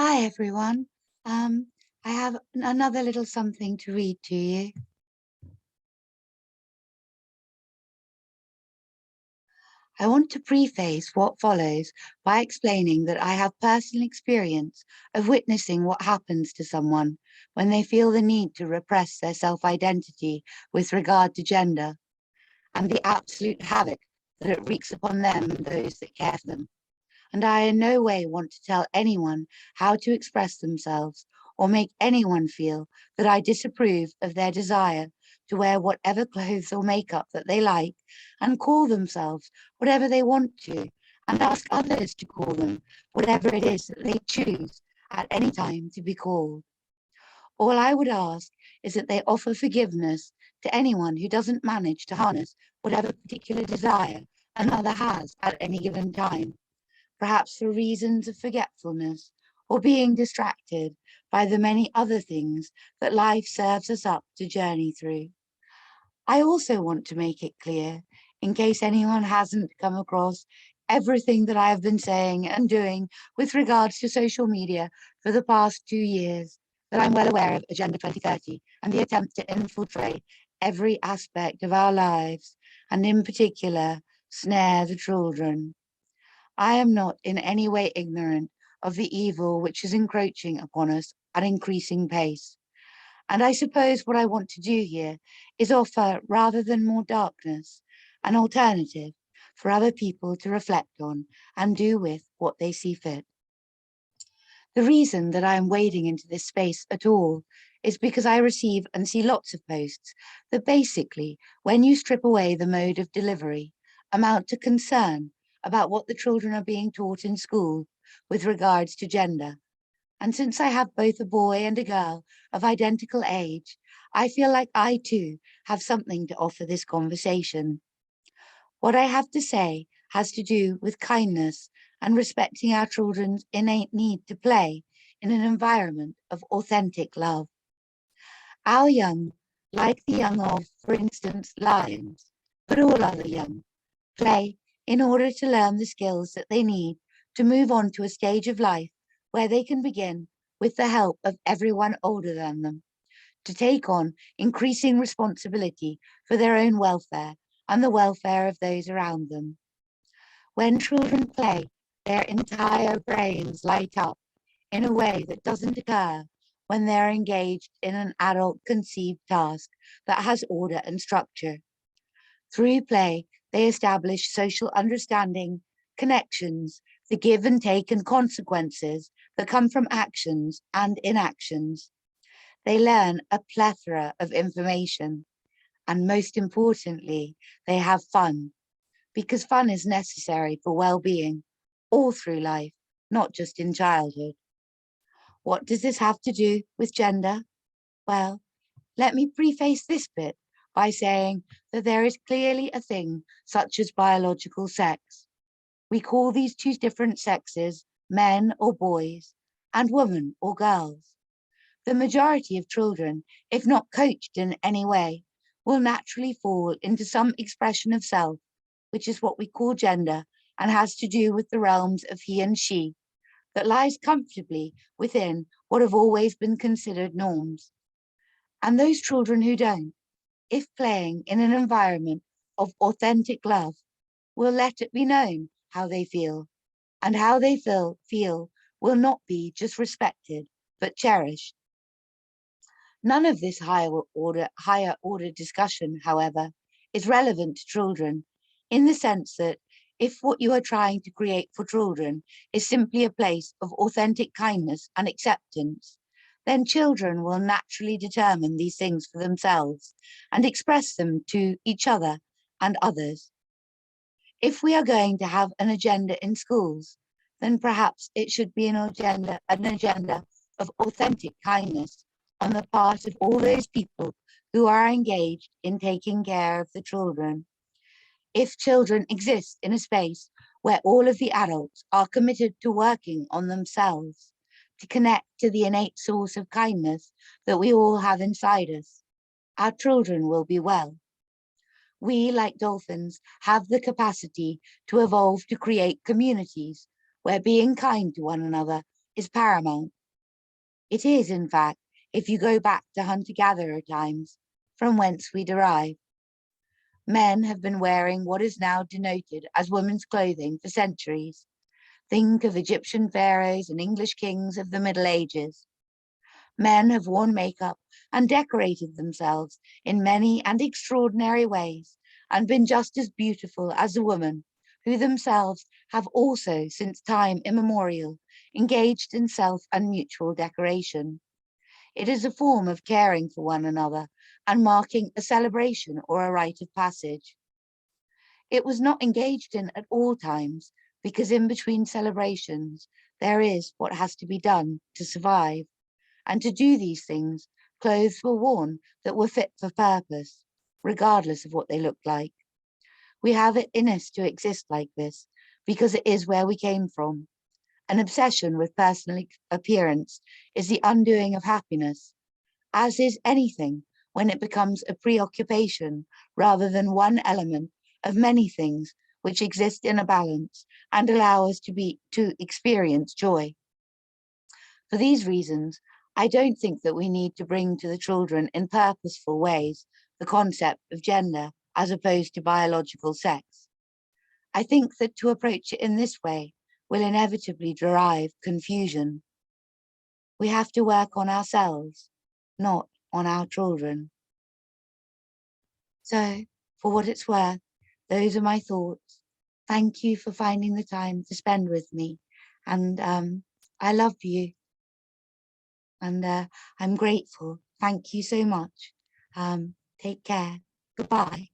Hi, everyone. I have another little something to read to you. I want to preface what follows by explaining that I have personal experience of witnessing what happens to someone when they feel the need to repress their self-identity with regard to gender, and the absolute havoc that it wreaks upon them and those that care for them. And I in no way want to tell anyone how to express themselves or make anyone feel that I disapprove of their desire to wear whatever clothes or makeup that they like and call themselves whatever they want to and ask others to call them whatever it is that they choose at any time to be called. All I would ask is that they offer forgiveness to anyone who doesn't manage to harness whatever particular desire another has at any given time, perhaps for reasons of forgetfulness or being distracted by the many other things that life serves us up to journey through. I also want to make it clear, in case anyone hasn't come across everything that I have been saying and doing with regards to social media for the past 2 years, that I'm well aware of Agenda 2030 and the attempt to infiltrate every aspect of our lives, and in particular, snare the children. I am not in any way ignorant of the evil which is encroaching upon us at increasing pace. And I suppose what I want to do here is offer, rather than more darkness, an alternative for other people to reflect on and do with what they see fit. The reason that I am wading into this space at all is because I receive and see lots of posts that basically, when you strip away the mode of delivery, amount to concern about what the children are being taught in school with regards to gender. And since I have both a boy and a girl of identical age, I feel like I too have something to offer this conversation. What I have to say has to do with kindness and respecting our children's innate need to play in an environment of authentic love. Our young, like the young of, for instance, lions, but all other young, play in order to learn the skills that they need to move on to a stage of life where they can begin, with the help of everyone older than them, to take on increasing responsibility for their own welfare and the welfare of those around them. When children play, their entire brains light up in a way that doesn't occur when they're engaged in an adult conceived task that has order and structure. Through play, they establish social understanding, connections, the give and take and consequences that come from actions and inactions. They learn a plethora of information, and most importantly, they have fun, because fun is necessary for well-being all through life, not just in childhood. What does this have to do with gender? Well, let me preface this bit by saying that there is clearly a thing such as biological sex. We call these two different sexes men or boys and women or girls. The majority of children, if not coached in any way, will naturally fall into some expression of self, which is what we call gender and has to do with the realms of he and she, that lies comfortably within what have always been considered norms. And those children who don't, if playing in an environment of authentic love, will let it be known how they feel, and how they feel will not be just respected, but cherished. None of this higher order discussion, however, is relevant to children, in the sense that if what you are trying to create for children is simply a place of authentic kindness and acceptance, then children will naturally determine these things for themselves and express them to each other and others. If we are going to have an agenda in schools, then perhaps it should be an agenda of authentic kindness on the part of all those people who are engaged in taking care of the children. If children exist in a space where all of the adults are committed to working on themselves, to connect to the innate source of kindness that we all have inside us, our children will be well. We, like dolphins, have the capacity to evolve to create communities where being kind to one another is paramount. It is, in fact, if you go back to hunter-gatherer times, from whence we derive. Men have been wearing what is now denoted as women's clothing for centuries. Think of Egyptian pharaohs and English kings of the Middle Ages. Men have worn makeup and decorated themselves in many and extraordinary ways and been just as beautiful as a woman, who themselves have also, since time immemorial, engaged in self and mutual decoration. It is a form of caring for one another and marking a celebration or a rite of passage. It was not engaged in at all times, because in between celebrations, there is what has to be done to survive. And to do these things, clothes were worn that were fit for purpose, regardless of what they looked like. We have it in us to exist like this, because it is where we came from. An obsession with personal appearance is the undoing of happiness, as is anything when it becomes a preoccupation rather than one element of many things which exist in a balance and allow us to experience joy. For these reasons, I don't think that we need to bring to the children in purposeful ways the concept of gender as opposed to biological sex. I think that to approach it in this way will inevitably derive confusion. We have to work on ourselves, not on our children. So, for what it's worth, those are my thoughts. Thank you for finding the time to spend with me. And I love you. And I'm grateful. Thank you so much. Take care. Goodbye.